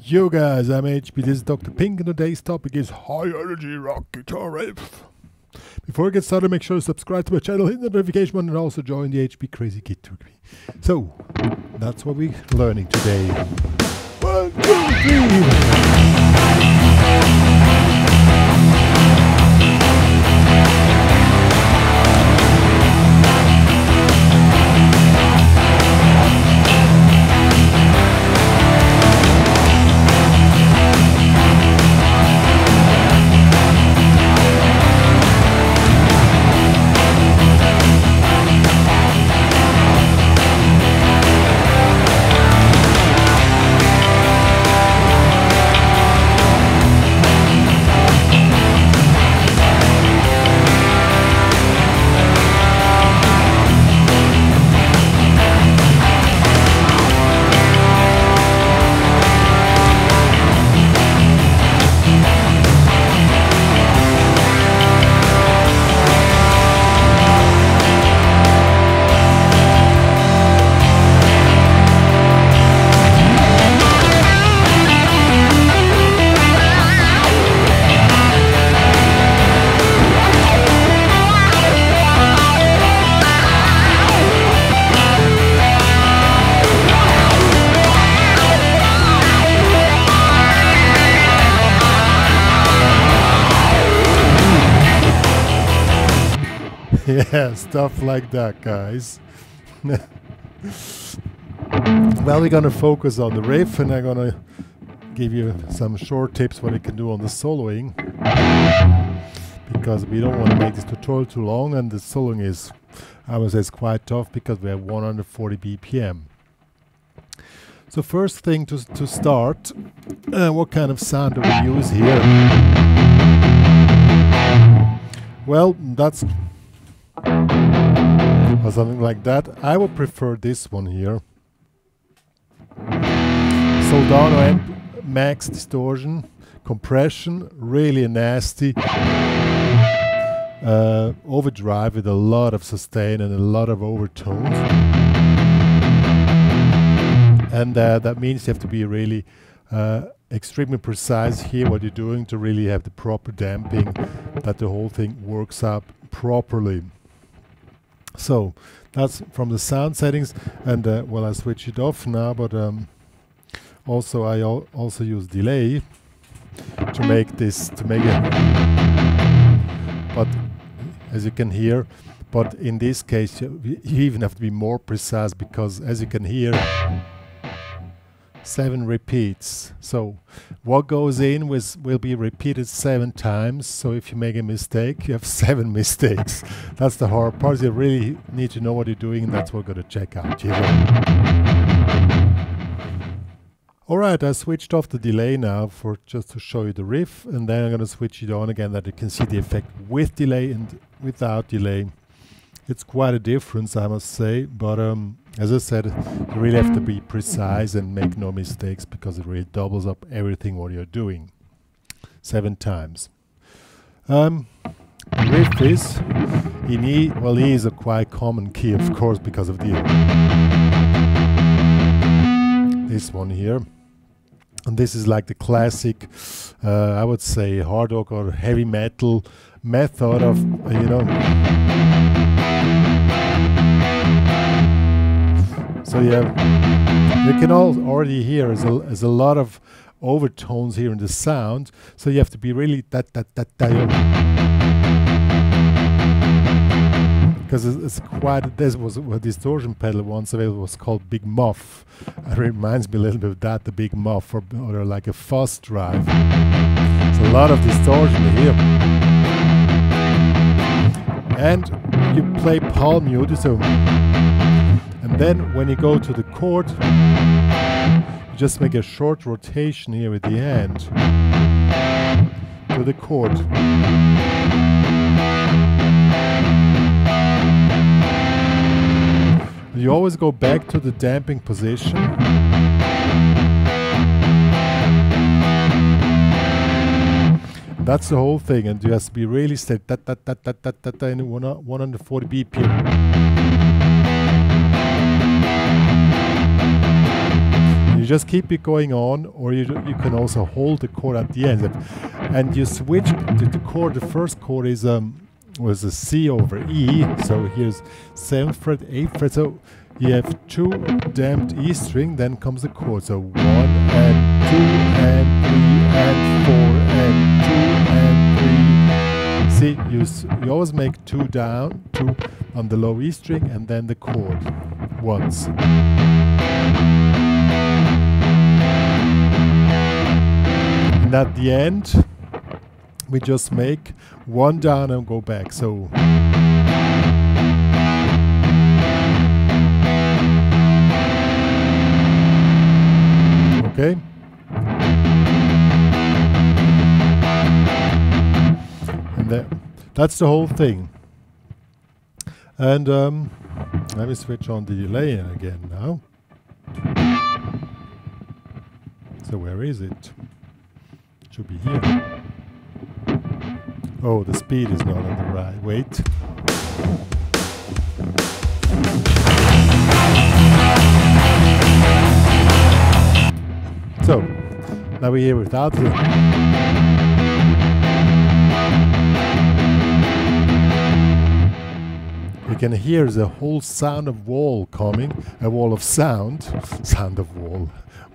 Yo guys, I'm HP, this is Dr. Pink, and today's topic is high energy rock guitar riff. Before I get started, make sure to subscribe to my channel, hit the notification button, and also join the HPCrazy Guitar Group. So, that's what we're learning today. 1, 2, 3. Yeah, stuff like that, guys. Well, we're gonna focus on the riff, and I'm gonna give you some short tips what you can do on the soloing, because we don't want to make this tutorial too long, and the soloing is, I would say, it's quite tough because we have 140 BPM. So first thing to start, what kind of sound do we use here? Well, that's or something like that. I would prefer this one here. Soldano amp, max distortion, compression, really nasty. Overdrive with a lot of sustain and a lot of overtones. And that means you have to be really extremely precise here what you're doing to really have the proper damping, that the whole thing works out properly. So that's from the sound settings, and well, I switch it off now, but also I also use delay to make this, to make it, but as you can hear, but in this case you even have to be more precise, because as you can hear, 7 repeats. So what goes in will be repeated 7 times. So if you make a mistake, you have 7 mistakes. That's the hard part. You really need to know what you're doing, and that's what we're going to check out here. Alright, I switched off the delay now for just to show you the riff, and then I'm going to switch it on again, that you can see the effect with delay and without delay. It's quite a difference, I must say, but as I said, you really have to be precise and make no mistakes, because it really doubles up everything what you're doing 7 times. The riff is in E. Well, E is a quite common key, of course, because of this one here. And this is like the classic, I would say, hard rock or heavy metal method of, you know. So yeah, you can already hear there's a lot of overtones here in the sound. So you have to be really because it's quite. This was a distortion pedal once available, was called Big Muff. It reminds me a little bit of that, the Big Muff, or like a fuzz drive. It's a lot of distortion here, and you play palm mute, so. And then when you go to the chord, you just make a short rotation here with the hand to the chord. You always go back to the damping position. That's the whole thing, and you have to be really steady. In 140 BPM. just keep it going on, or you can also hold the chord at the end, and you switch to the chord. The first chord is was a C over E, so here's 7th fret, 8th fret, so you have 2 damped E string, then comes the chord, so 1 and 2 and 3 and 4 and 2 and 3. See, you always make 2 down, 2 on the low E string, and then the chord once. And at the end, we just make 1 down and go back. So okay. And that's the whole thing. And let me switch on the delay again now. So where is it? It should be here. Oh, the speed is not on the right. Wait. So, now we're here without the... You can hear the whole sound of wall coming, a wall of sound,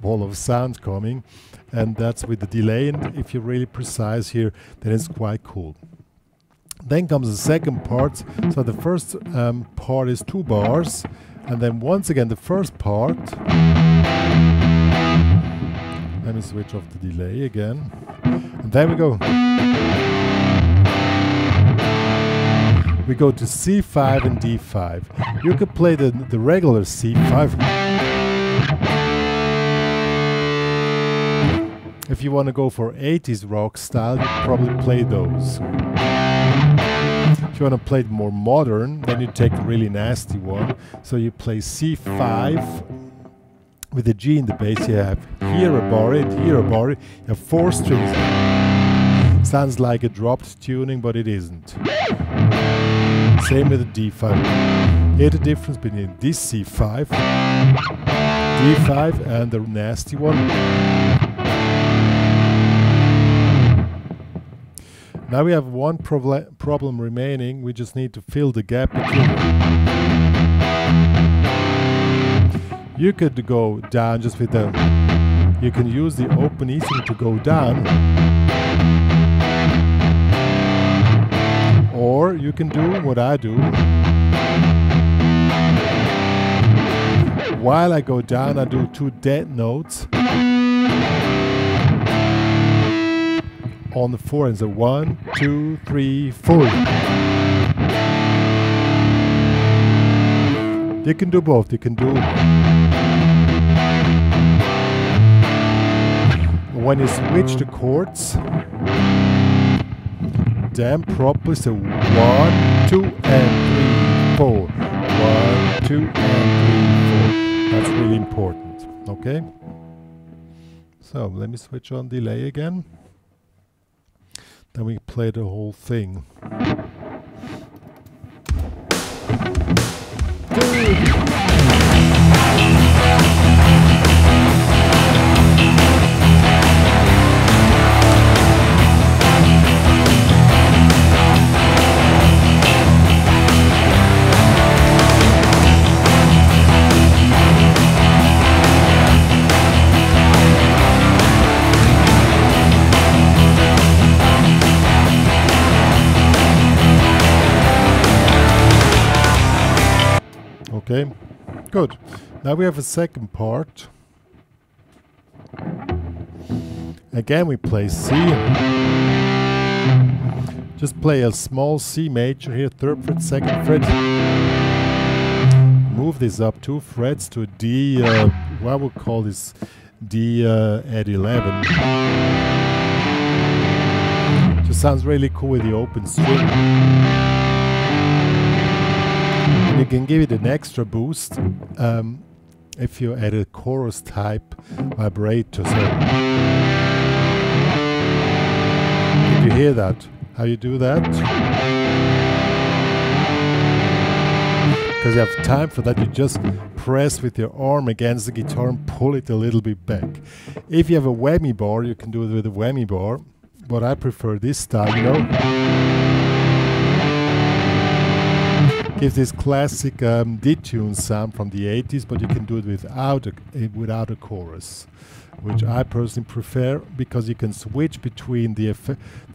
wall of sound coming, and that's with the delay, and if you're really precise here, then it's quite cool. Then comes the second part. So the first part is 2 bars, and then once again the first part. Let me switch off the delay again, and then we go. We go to C5 and D5. You could play the regular C5. If you want to go for 80s rock style, you probably play those. If you want to play it more modern, then you take a really nasty one. So you play C5 with a G in the bass. You have here a bar and here a bar. You have 4 strings. Sounds like a dropped tuning, but it isn't. Same with the D5. Here's the difference between this C5, D5, and the nasty one. Now we have one problem remaining. We just need to fill the gap between them. You could go down just with the... You can use the open E string to go down. Or you can do what I do. While I go down, I do 2 dead notes on the 4 and so 1, 2, 3, 4. You can do both. You can do when you switch the chords, damp properly, so 1, 2 and 3, 4. 1, 2 and 3, 4. That's really important. Okay? So let me switch on delay again. Then we play the whole thing. Okay, good. Now we have a second part. Again we play C. Just play a small C major here, 3rd fret, 2nd fret. Move this up 2 frets to a D, what I would call this D at 11. Just sounds really cool with the open string. You can give it an extra boost if you add a chorus type vibrato. So did you hear that? How you do that? because you have time for that, you just press with your arm against the guitar and pull it a little bit back. If you have a whammy bar, you can do it with a whammy bar, but I prefer this style, you know. Gives this classic detune sound from the 80s, but you can do it without a chorus, which I personally prefer, because you can switch between the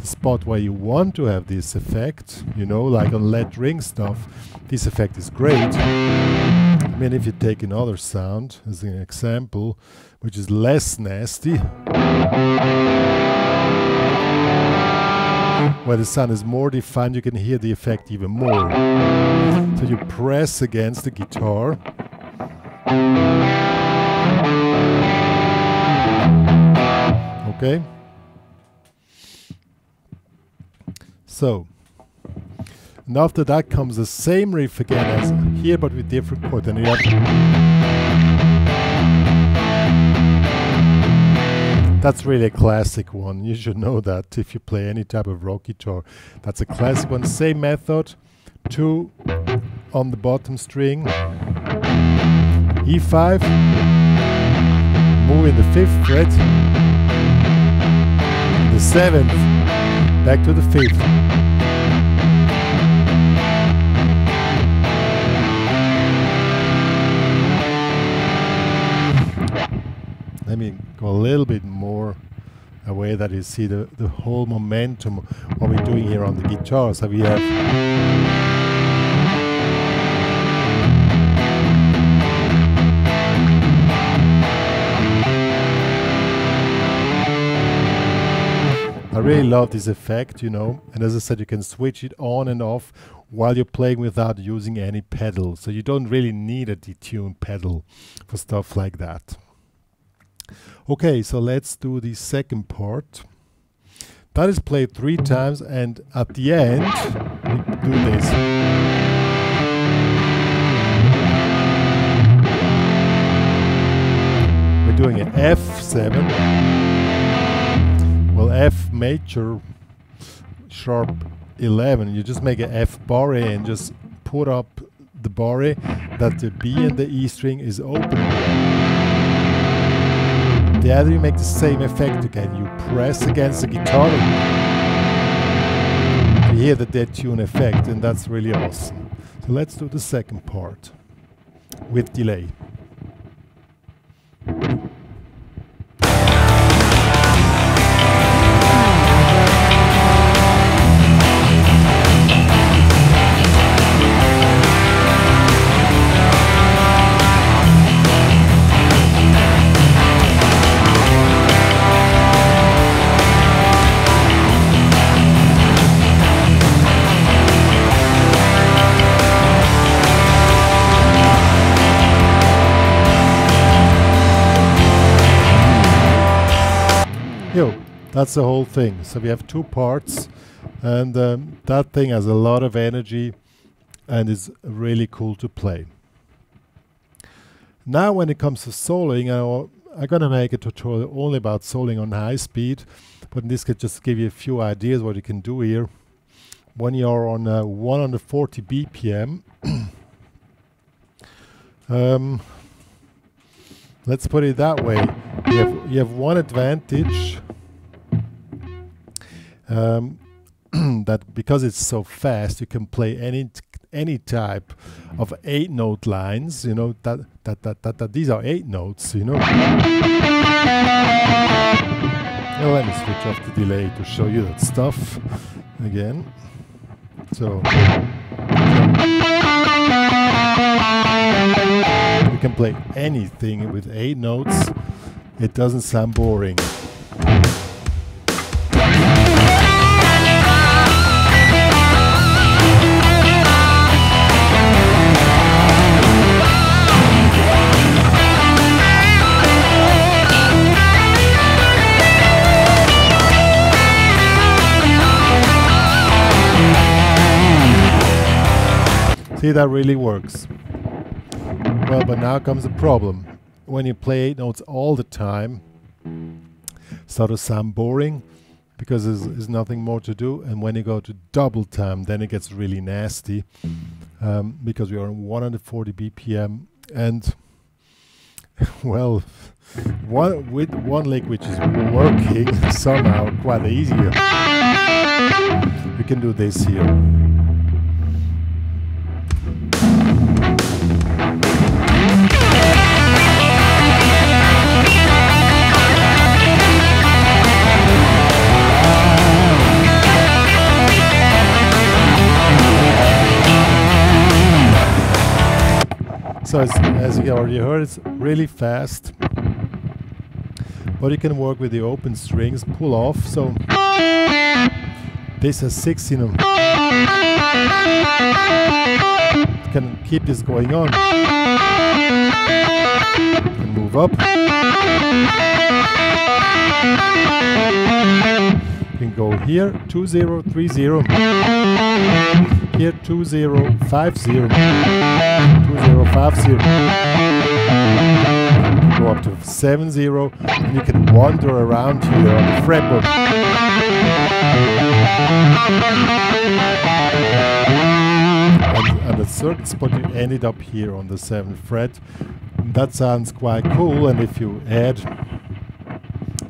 spot where you want to have this effect, you know, like on lead ring stuff. This effect is great. I mean, if you take another sound as an example, which is less nasty, where the sound is more defined, you can hear the effect even more. So you press against the guitar. Okay. So, and after that comes the same riff again as here, but with different chords. And you have that's really a classic one. You should know that if you play any type of rock guitar. That's a classic one. Same method. 2 on the bottom string. E5. Moving the 5th fret. The 7th. Back to the 5th. Let me go a little bit more away, that you see the whole momentum what we're doing here on the guitar. So we have I really love this effect, you know, and as I said, you can switch it on and off while you're playing without using any pedal. So you don't really need a detune pedal for stuff like that. Okay, so let's do the second part. That is played 3 times, and at the end we do this. We're doing an F7. Well, F major sharp 11. You just make an F bar A and just put up the bar A that the B and the E string is open. The other, you make the same effect again. You press against the guitar. You hear the detune effect, and that's really awesome. So let's do the second part with delay. That's the whole thing. So we have 2 parts, and that thing has a lot of energy and is really cool to play. Now when it comes to soloing, I'm going to make a tutorial only about soloing on high speed, but this could just give you a few ideas what you can do here. When you're on 140 BPM, let's put it that way. You have one advantage, that because it's so fast, you can play any type of 8-note lines. You know that these are 8 notes. You know. Now let me switch off the delay to show you that stuff again. So you can play anything with 8 notes. It doesn't sound boring. See, that really works. Well, but now comes the problem. When you play 8 notes all the time, it starts to sound boring because there's nothing more to do. And when you go to double time, then it gets really nasty. because we are on 140 BPM, and well, with one lick which is working somehow quite easier. We can do this here. So as you already heard, it's really fast, but you can work with the open strings, pull off. So this has 16 of them. You can keep this going on. You can move up. You can go here, 2030. Here 2050, 2050. Go up to 70, and you can wander around here on the fretboard. And at a certain spot you ended up here on the 7th fret. That sounds quite cool, and if you add,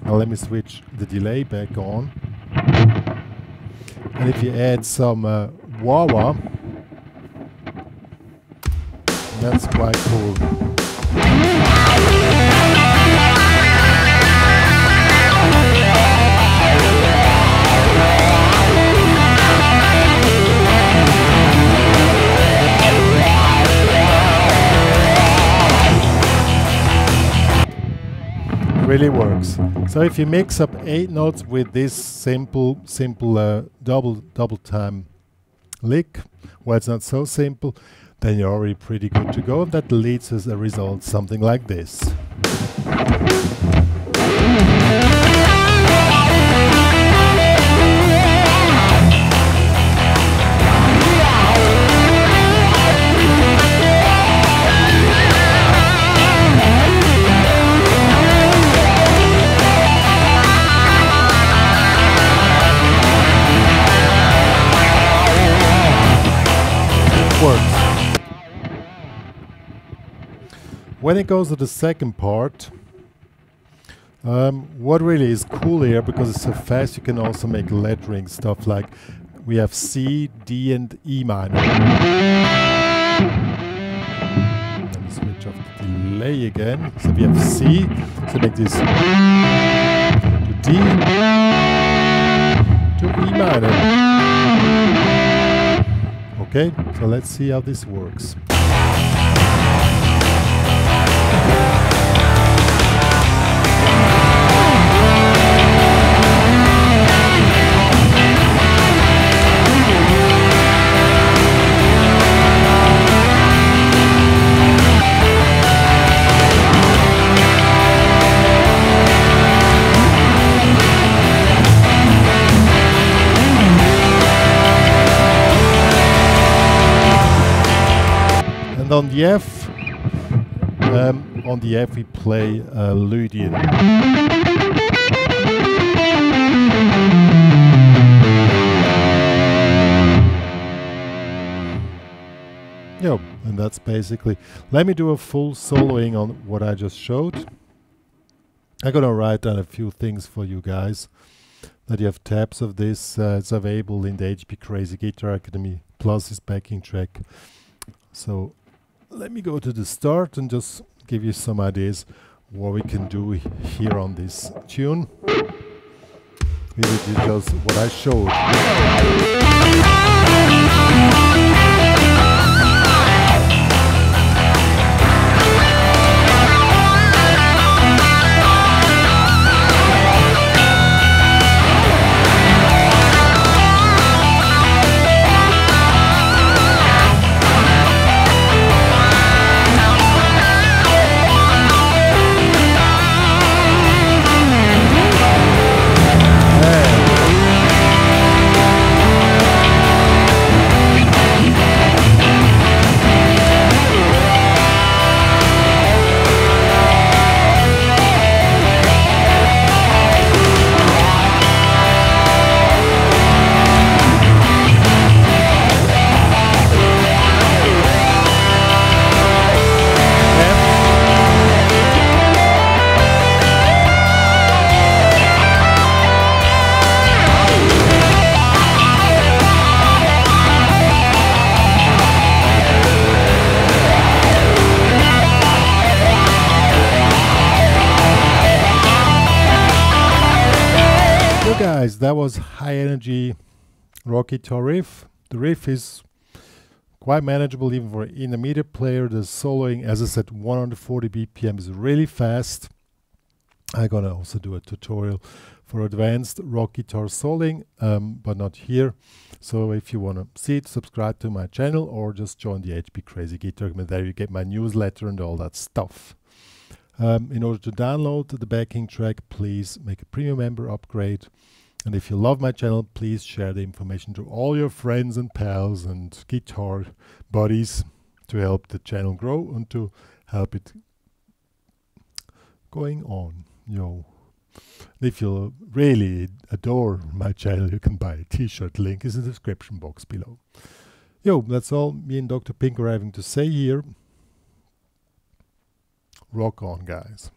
now let me switch the delay back on. And if you add some wah-wah, that's quite cool. Really works. So if you mix up 8 notes with this simple double time lick, well, it's not so simple, then you're already pretty good to go. That leads us a result something like this. Works. When it goes to the second part, what really is cool here, because it's so fast, you can also make lettering stuff like we have C, D, and E minor. Let me switch off the delay again. So we have C, so make this to D, to E minor. Okay, so let's see how this works. And on the F we play Lydian. Yep, and that's basically. Let me do a full soloing on what I just showed. I'm gonna write down a few things for you guys, that you have tabs of this. It's available in the HPCrazy Guitar Academy plus this backing track. So let me go to the start and just give you some ideas what we can do here on this tune. Maybe just what I showed. guys, that was high energy rock guitar riff. The riff is quite manageable even for an intermediate player. The soloing, as I said, 140 BPM is really fast. I'm gonna also do a tutorial for advanced rock guitar soloing, but not here. So if you want to see it, subscribe to my channel or just join the HPCrazy Guitar Community. There you get my newsletter and all that stuff. In order to download the backing track, please make a premium member upgrade. And if you love my channel, please share the information to all your friends and pals and guitar buddies to help the channel grow and to help it going on. If you really adore my channel, you can buy a t-shirt. Link is in the description box below. That's all me and Dr. Pink are having to say here. Rock on, guys.